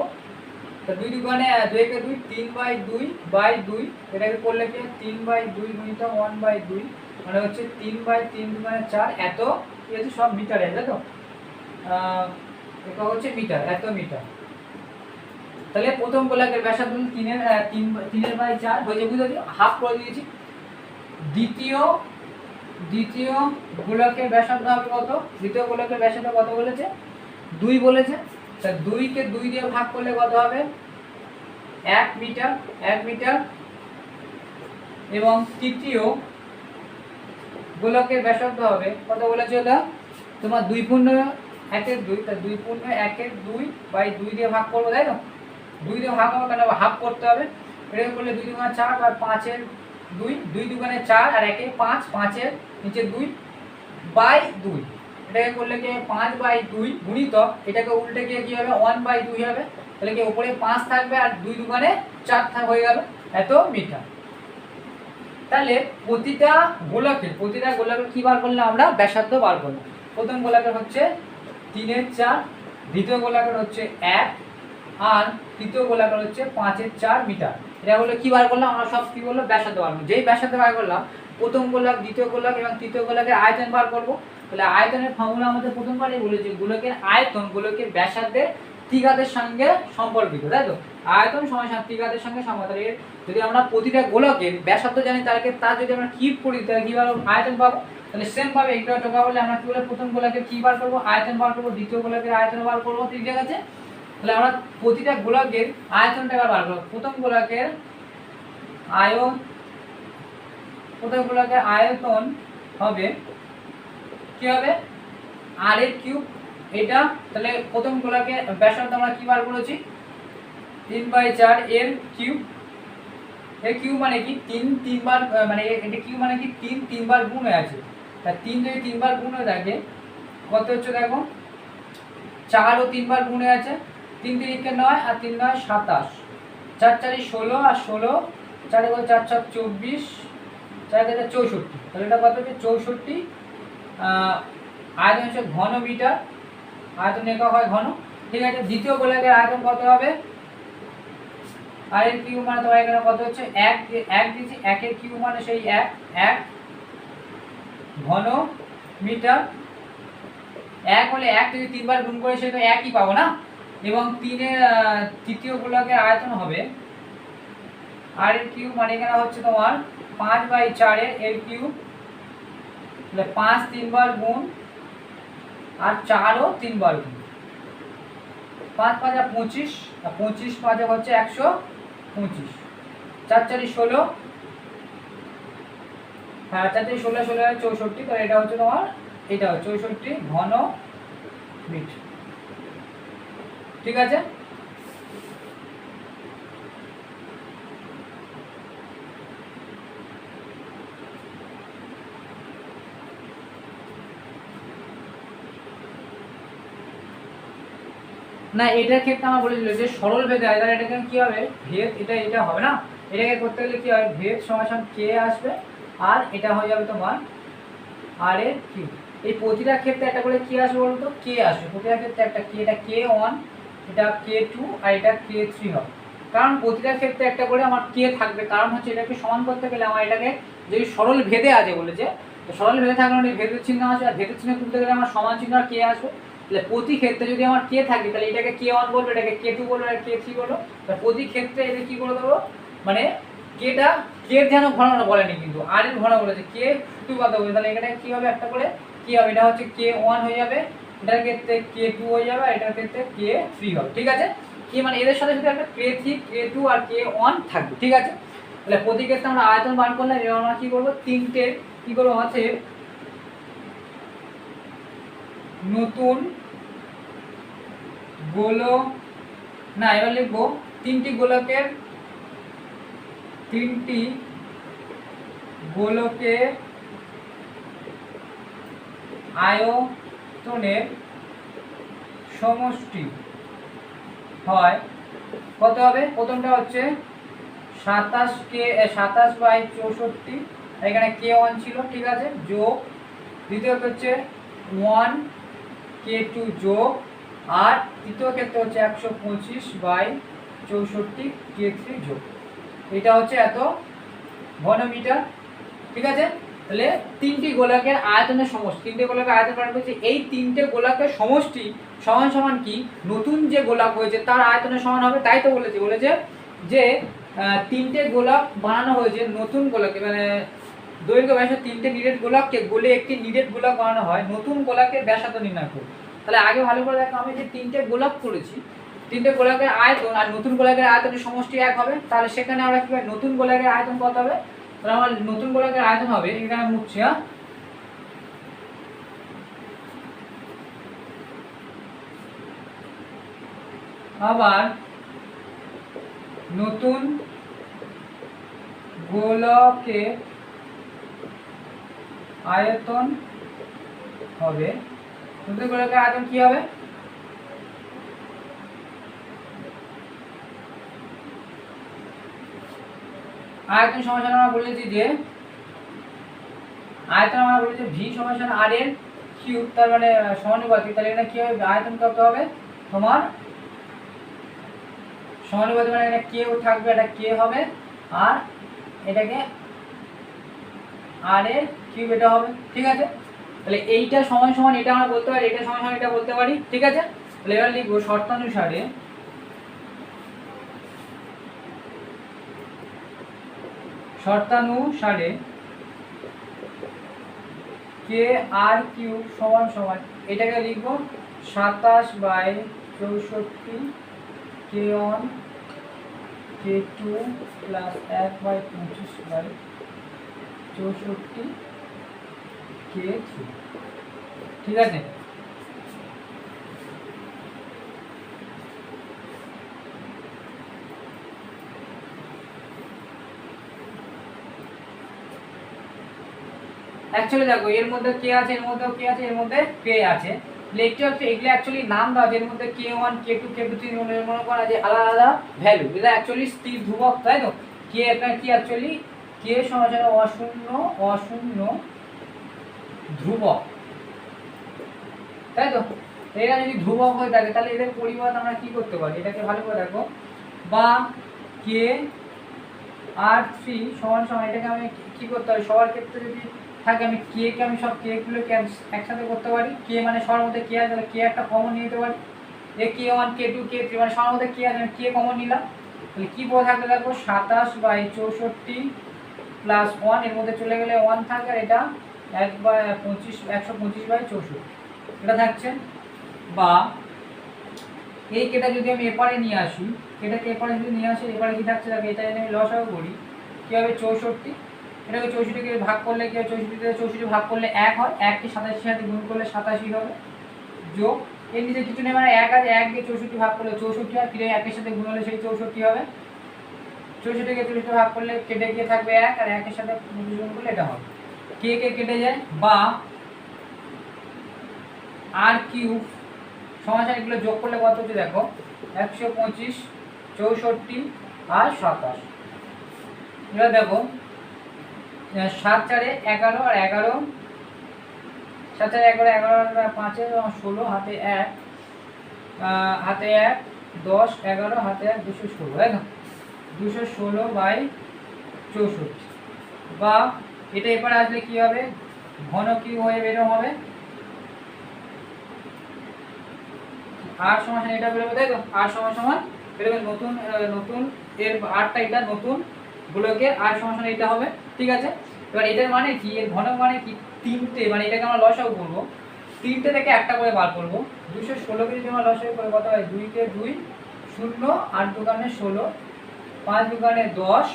তো 2 দুগুণে 2 কে 2, 3/2/2, এটাকে করলে কি 3/2 গুণিত 1/2, মানে হচ্ছে 3/3 দুগুণে 4, এত কি আছে? সব মিটারে, তাই তো? এটা হচ্ছে মিটার, এত মিটার। তাহলে প্রথম গোলকের ব্যাসার্ধ 3/4 হয়েছে, বুঝতে পারছো? হাফ করে দিয়েছি। দ্বিতীয় গোলকের ব্যাসার্ধ হবে কত? দ্বিতীয় গোলকের ব্যাসার্ধ কত বলেছে? 2 বলেছে। তা 2 কে 2 দিয়ে ভাগ করলে কত হবে? 1 মিটার। এবং তৃতীয় গোলকের ব্যাসার্ধ হবে কত বলেছে? ওটা তোমার 2.1/2, তা 2.1/2/2 দিয়ে ভাগ করবো, তাই তো? 2 দিয়ে ভাগ হবে, কেন হাফ করতে হবে। এটাকে করলে 2 দুগুণে 4 আর 5-এর 2, 2 দুগুণে 4 আর 1-এ 5, 5-এর নিচে 2/2, এটাকে করলে কি 5/2 গুণিতক এটাকে উল্টে গিয়ে কি হবে 1/2 হবে। তাহলে কি উপরে 5 থাকবে আর 2 দুগুণে 4 হয়ে গেল এত মিটার। তাহলে প্রতিটা গোলকের কি বার করলে আমরা ব্যাসার্ধ বার করলাম। প্রথম গোলকের হচ্ছে 3/4, দ্বিতীয় গোলকের হচ্ছে 1 আর তৃতীয় গোলকের হচ্ছে 5/4 মিটার। এটা হলো কি বার করলাম আমরা সব কি বললো ব্যাসার্ধ বার করলাম। যেই ব্যাসার্ধ বার করলাম প্রথম গোলক, দ্বিতীয় গোলক এবং তৃতীয় গোলকের আয়তন বার করব। তাহলে আয়তনের ফর্মুলা আমাদের প্রথমবারই বলেছি গোলকের আয়তন গোলকের ব্যাসার্ধের ত্রিঘাতের সঙ্গে সম্পর্কিত, তাই তো? আয়তন সমান ত্রিঘাতের সঙ্গে সম্পর্কিত। যদি আমরা প্রতিটা গোলকের ব্যাসার্ধ জানি তার যদি আমরা কিউব করি তাহলে কিভাবে আয়তন পাবো? তাহলে সেম ভাবে একটা টোকা বলে আমরা কি বলে প্রথম গোলকের কি বার করব আয়তন বার করব, দ্বিতীয় গোলকের আয়তন বার করব, ঠিক আছে? তাহলে আমরা প্রতিটা গোলকের আয়তনটা বার করব। প্রথম গোলকের আয়তন হবে কি হবে r এর কিউব এটা। তাহলে প্রথম গোলকের ব্যাসার্ধ আমরা কি বার করেছি 3/4 এর কিউব। এর কিউব মানে কি 3 বার, মানে এটা কিউব মানে কি 3 বার গুণ হয়ে আছে। তা 3 যদি 3 বার গুণ হয়ে থাকে কত হচ্ছে দেখো 4 ও 3 বার গুণ হয়ে আছে। 3 3 9 আর 3 9 27, 4 4 16 আর 16 4 4 4 24, 4 4 64। তাহলে এটা কত হচ্ছে 64। আয়তন হচ্ছে ঘন মিটার, আয়তন একক হয় ঘন, ঠিক আছে? দ্বিতীয় গোলকের আয়তন কত হবে আর এর কিউব মানে তোমার এখানে কত হচ্ছে 1 দিয়েছি, 1 এর কিউব মানে সেই 1 ঘন মিটার। 1 হলে 1 যদি 3 বার গুণ করে সে তো 1ই পাবো না। এবং 3 এর তৃতীয় গোলকের আয়তন হবে আর এর কিউব মানে এখানে হচ্ছে তোমার 5/4 এর কিউব। তাহলে 5 3 বার গুণ আর 4 ও 3 বার গুণ, 5 5 25 আর 25 5 হচ্ছে 125, 4 4 16, হ্যাঁ 4 4 16 16 64। তাহলে এটা হচ্ছে তোমার এটা 64 ঘন মিটার, ঠিক আছে? না এটার ক্ষেত্রে আমরা বলেছিল যে সরল ভেদে হয়, তাহলে এটাকে কি হবে ভেদ এটা হবে না। এটাকে করতে গেলে কি হয় ভেদ সমান কে আসবে আর এটা হয়ে যাবে তোমার আর এর কিউব। এই প্রতিটা ক্ষেত্রে একটা করে কি আসবে বলতো কে আসবে। প্রতিটা ক্ষেত্রে একটা কে, এটা k1, এটা k2 আর এটা k3 হবে। কারণ প্রতিটা ক্ষেত্রে একটা করে আমার কে থাকবে, কারণ হচ্ছে এটাকে সমান করতে গেলে আমার এটাকে যদি সরল ভেদে আছে বলেছে সরল ভেদে থাকলে মানে ভেদের চিহ্ন আসবে আর ভেদের চিহ্ন তুলতে গেলে আমার সমান চিহ্ন আর কে আসবে। তাহলে প্রতি ক্ষেত্রে যদি আমার কে থাকে তাহলে এটাকে k1 বলবো, এটাকে k2 বলবো আর k3 বলবো। তাহলে প্রতি ক্ষেত্রে এটা কি করে দেবো মানে কেটা কে যেন ঘন বলেনি কিন্তু আর এর ঘন বলেছে কে শুধু কথা বলে। তাহলে এখানে কি হবে একটা করে কি হবে এটা হচ্ছে k1 হয়ে যাবে, এটার ক্ষেত্রে k2 হয়ে যাবে, এটার ক্ষেত্রে k3 হবে, ঠিক আছে? কি মানে এদের সাথে সাথে একটা k3 k2 আর k1 থাকবে, ঠিক আছে? তাহলে প্রতি ক্ষেত্রে আমরা আয়তন বার করলাম। এবার আমরা কি করব তিনটে কি করব আছে নতুন গোলক, না এবার লিখবো তিনটি গোলকের আয়তনের সমষ্টি হয় কত হবে? প্রথমটা হচ্ছে 27/64, এখানে k1 ছিল, ঠিক আছে, যোগ দ্বিতীয়ত হচ্ছে 1 k2 যোগ আর তৃতীয় ক্ষেত্রে হচ্ছে 125/64 k3 যোগ। এটা হচ্ছে এত ঘন মিটার, ঠিক আছে? তাহলে তিনটি গোলকের আয়তনের সমষ্টি, তিনটে গোলকের আয়তন বার করছি। এই তিনটে গোলকের সমষ্টি সমান সমান কি নতুন যে গোলক হয়েছে তার আয়তনের সমান হবে, তাই তো বলেছে যে তিনটে গোলক বানানো হয়েছে নতুন গোলকে, মানে দৈর্ঘ্য ব্যাসার্ধ তিনটে নিরেট গোলককে গলে একটি নিরেট গোলক বানানো হয়, নতুন গোলকের ব্যাসার্ধ নির্ণয় করব। তাহলে আগে ভালো করে দেখো আমি যে তিনটে গোলক করেছি, তিনটে গোলকের আয়তন আর নতুন গোলকের আয়তনের সমষ্টি এক হবে। তাহলে সেখানে আমরা কি নতুন গোলকের আয়তন কত হবে? তাহলে আমার নতুন গোলকের আয়তন হবে এখানে মুছছি, আবার নতুন গোলকের আয়তন হবে নতুন গোলকের আয়তন কি হবে? আয়তন সমান আমরা বলেছি যে আয়তন আমরা বলেছি v সমান r এর কিউব, তার মানে সমানুপাতিক। তাহলে এটা কি হবে? আয়তন কত হবে তোমার সমানুপাতিক, মানে এটা কেও থাকবে, এটা কে হবে, আর এটাকে r এর কিউব এটা হবে। ঠিক আছে, তাহলে এইটা সমান সমান এটা আমরা বলতে পারি, এটা সমান সমান এটা বলতে পারি। ঠিক আছে, তাহলে এবার লিখবো শর্তানুসারে কে আর কিউব সমান সমান এটাকে লিখবো 27/64 কে ওয়ান কে টু প্লাস 1/25/64 কে থ্রি। ঠিক আছে, অ্যাকচুয়ালি দেখো এর মধ্যে কে আছে, এর মধ্যেও কে আছে, এর মধ্যে কে আছে। লেকচার হচ্ছে এগুলো অ্যাকচুয়ালি নাম দেওয়া আছে, এর মধ্যে কে ওয়ান কে টু কে টু থ্রি মনে করা যে আলাদা আলাদা ভ্যালু, এটা অ্যাকচুয়ালি স্থির ধ্রুবক, তাই তো। কে একটা কি অ্যাকচুয়ালি কে সমান অশূন্য ধ্রুবক, তাই তো। এরা যদি ধ্রুবক হয়ে থাকে তাহলে এদের পরিমাণ আমরা কি করতে পারি, এটাকে ভালো করে দেখো, বা কে আর থ্রি সমান সমান এটাকে আমি কি করতে পারি, সবার ক্ষেত্রে যদি থাকে আমি কে আমি সব কে গুলোকে একসাথে করতে পারি। কে মানে সবার মধ্যে কে আছে, তাহলে কে একটা কমন নিয়ে নিতে পারি। এ কে ওয়ান কে টু কে থ্রি মানে সবার মধ্যে কে আছে, আমি কে কমন নিলাম। তাহলে কি পড়ে থাকতে থাকবো 27/64 প্লাস 1, এর মধ্যে চলে গেলে 1 থাকে, আর এটা 1/25 এটা থাকছে। বা এই কেটা যদি আমি এপারে নিয়ে আসি, এটাকে এপারে যদি নিয়ে আসি, এপারে কি থাকছে দেখো, এটা যদি আমি লসাগু করি কি হবে 64, এটাকে 64কে ভাগ করলে কি হয়, 64 ভাগ করলে 1 হয়, 1কে 87 সাথে গুণ করলে 87 হবে, যোগ এর নিচে কিছু নেই মানে 1 আছে, 1 দিয়ে 64 ভাগ করলে 64 হয়, ফিরে 1 এর সাথে গুণ হলে সেই 64 হবে। 64কে 64 ভাগ করলে কেটে গিয়ে থাকবে 1, আর 1 এর সাথে গুণ করলে এটা হবে, কে কেটে যায়। বা আর কিউব সমান এগুলো যোগ করলে কত হচ্ছে দেখো 125 64 আর 27। এবার দেখো 7 4 11 আর 11, 7 4 11 11 আর 5 16, হাতে 1 10 11 হাতে 1 216, তাই না, 216/64। বা এটা এরপরে আসলে কি হবে, ঘন কিউব হয়ে বেরো হবে, আর সমান এটা বেরোবে, তাই তো। আর সমান বেরোবে নতুন নতুন এর আরটা, এটা নতুন গোলকের আর সমান এটা হবে। ঠিক আছে, এবার এটার মানে কি, এর ঘনক মানে কি, তিনটে, মানে এটাকে আমরা লসাগু করবো, তিনটে থেকে একটা করে বার করবো। 216কে যদি আমরা লসাগু করে কত হয়, 2 কে 2 0, 8 দুগুণে 16, 5 দুগুণে 10,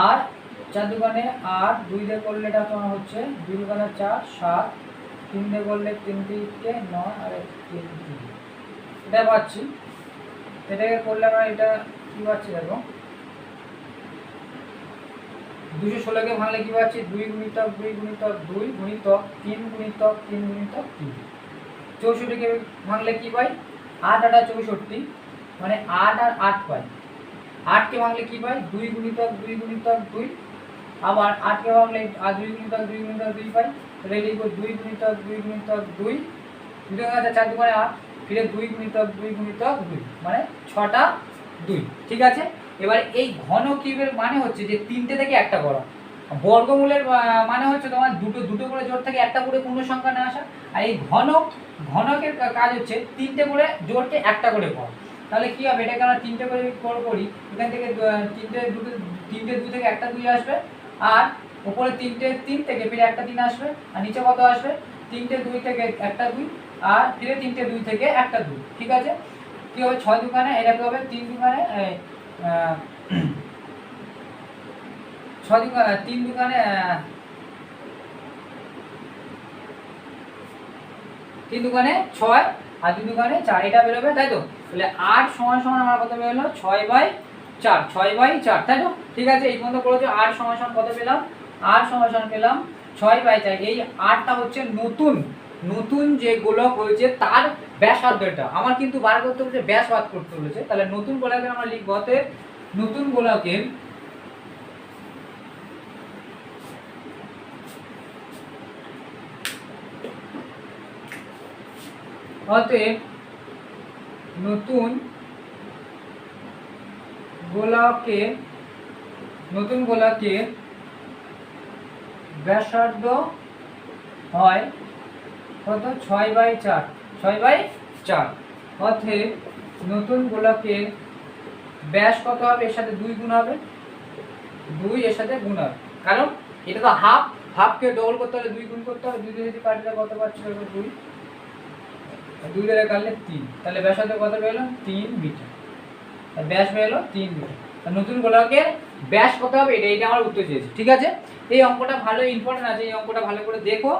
আর 4 দুগুণে 8, 2 দিয়ে করলে এটা তোমার হচ্ছে 2 দুগুণে 4 7, 3 দিয়ে করলে 3 3 9, আর 3 এটা পাচ্ছি। এটাকে করলে আমরা এটা কি পাচ্ছি দেখো, 216কে ভাঙলে কি পাচ্ছি, 2 গুণিতক 2 গুণিতক 2 গুণিতক 3 গুণিতক 3 গুণিতক 3। 64কে ভাঙলে কি পাই, 8 8 64, মানে 8 আর 8 পাই। 8কে ভাঙলে কি পাই, 2 গুণিতক 2 গুণিতক 2, আবার 8কে ভাঙলে 2 গুণিতক 2 গুণিতক 2 পাই। তাহলে লিখবো 2 গুণিতক 2 গুণিতক 2, 2 আছে 4 দুগুণে 8, ফিরে 2 গুণিতক 2 গুণিতক 2, মানে 6টা 2। ঠিক আছে, এবার এই ঘন কিউবের মানে হচ্ছে যে তিনটে থেকে একটা করা, বর্গমূলের মানে হচ্ছে তোমার দুটো করে জোড় থেকে একটা করে পূর্ণ সংখ্যা না আসা, আর এই ঘনকের কাজ হচ্ছে তিনটে করে জোড়কে একটা করে পড়া। তাহলে কি হবে, এটাকে আমরা তিনটে করে করি, এখান থেকে তিনটে 2 থেকে একটা 2 আসবে, আর উপরে 3 থেকে ফিরে একটা 3 আসবে, আর নিচে কত আসবে, 2 থেকে একটা 2, আর ফিরে 2 থেকে একটা 2। ঠিক আছে, কি হবে 6 দুগুণে, এটা কি হবে 3 দুগুণে 3 দুগুণে 3 দুগুণে 6, আর 2 দুগুণে 4, এটা বেরোবে, তাই তো। তাহলে 8 সমান সমান আমার কত বেরোলো 6/4, তাই তো। ঠিক আছে, এই পর্যন্ত করেছো। 8 সমান সমান কত পেলাম, 8 সমান সমান পেলাম 6/4, এই আরটা হচ্ছে নতুন নতুন যে গোলক হয়েছে তার ব্যাসার্ধটা আমার কিন্তু বার করতে বলেছে, ব্যাস বার করতে বলেছে। তাহলে নতুন গোলকের আমরা লিখবো অতএব নতুন গোলকের অতএব নতুন গোলকের ব্যাসার্ধ হয় কত? 6/4, 6/4। অতএব নতুন গোলকের ব্যাস কত হবে? এর সাথে 2 গুণ হবে, 2 এর সাথে গুণ হবে, কারণ এটা তো হাফকে ডবল করতে হলে 2 গুণ করতে হবে। 2 দিয়ে যদি কাটলে কত পাচ্ছি? 2, 2 দিয়ে কাটলে 3, তাহলে ব্যাসার্ধ কত পেলো? 3 মিটার। ব্যাস পেলো 3 মিটার। নতুন গোলকের ব্যাস কত হবে? এটা আমার উত্তর চেয়েছি, ঠিক আছে? এই অঙ্কটা ভালো ইম্পর্টেন্ট আছে, এই অঙ্কটা ভালো করে দেখো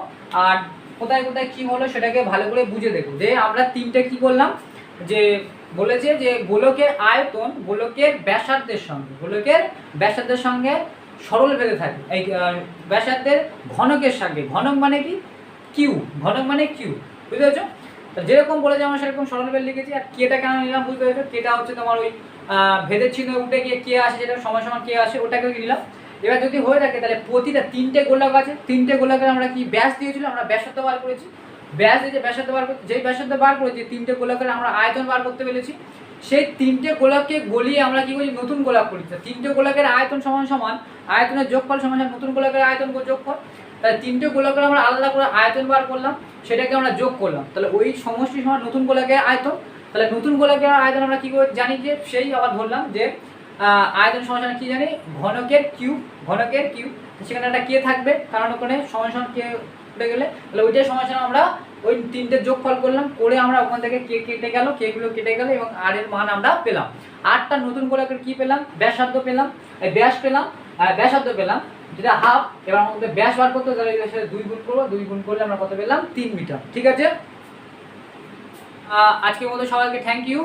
আর কোথায় কোথায় কি হলো সেটাকে ভালো করে বুঝে দেখো। যে আমরা তিনটে কি করলাম, যে বলেছে যে গোলকের আয়তন গোলকের ব্যাসার্ধের সঙ্গে সরল ভেদে থাকে। এই ব্যাসার্ধের ঘনকের সঙ্গে, ঘনক মানে কি? কিউ, ঘনক মানে কিউ, বুঝতে পেরেছো? যেরকম বলেছে আমরা সেরকম সরল ভেদ লিখেছি। আর কেটা কেন নিলাম বুঝতে পেরেছো? কেটা হচ্ছে তোমার ওই ভেদের চিহ্ন উঠে গিয়ে কে আসে, যেটা সময় সময় কে আসে, ওটাকে নিলাম। এবার যদি হয়ে থাকে তাহলে প্রতিটা তিনটে গোলক আছে, তিনটে গোলকের আমরা কি ব্যাস দিয়েছিল, আমরা ব্যাসার্ধ বার করেছি। ব্যাস দিয়ে ব্যাসার্ধ বার করতে, যেই ব্যাসার্ধ বার করেছি তিনটে গোলকের আমরা আয়তন বার করতে পেরেছি। সেই তিনটে গোলককে গলিয়ে আমরা কি করি? নতুন গোলক করি। তিনটে গোলকের আয়তন সমান সমান আয়তনের যোগফল সমান নতুন গোলকের আয়তন যোগফল। তাহলে তিনটে গোলকের আমরা আলাদা করে আয়তন বার করলাম, সেটাকে আমরা যোগ করলাম, তাহলে ওই সমষ্টি সমান নতুন গোলকের আয়তন। তাহলে নতুন গোলকের আয়তন আমরা কি করে জানি? যে সেই আবার ধরলাম যে আয়তন সমান কি জানি? ঘনকের কিউব, সেখানে একটা কে থাকবে, কারণ ওখানে সমান সমান কে উঠে গেলে, তাহলে ওইটাই সমান সমান আমরা ওই তিনটে যোগফল করলাম, করে আমরা ওখান থেকে কে কেটে গেল, কে গুলো কেটে গেল এবং আর এর মান আমরা পেলাম। আটটা নতুন গোলকের কি পেলাম? ব্যাসার্ধ পেলাম, ব্যাসার্ধ পেলাম যেটা হাফ। এবার আমাদের ব্যাস বার করতে হবে, তাহলে 2 গুণ করবো, 2 গুণ করলে আমরা কত পেলাম? 3 মিটার, ঠিক আছে? আজকের মতো সবাইকে থ্যাংক ইউ।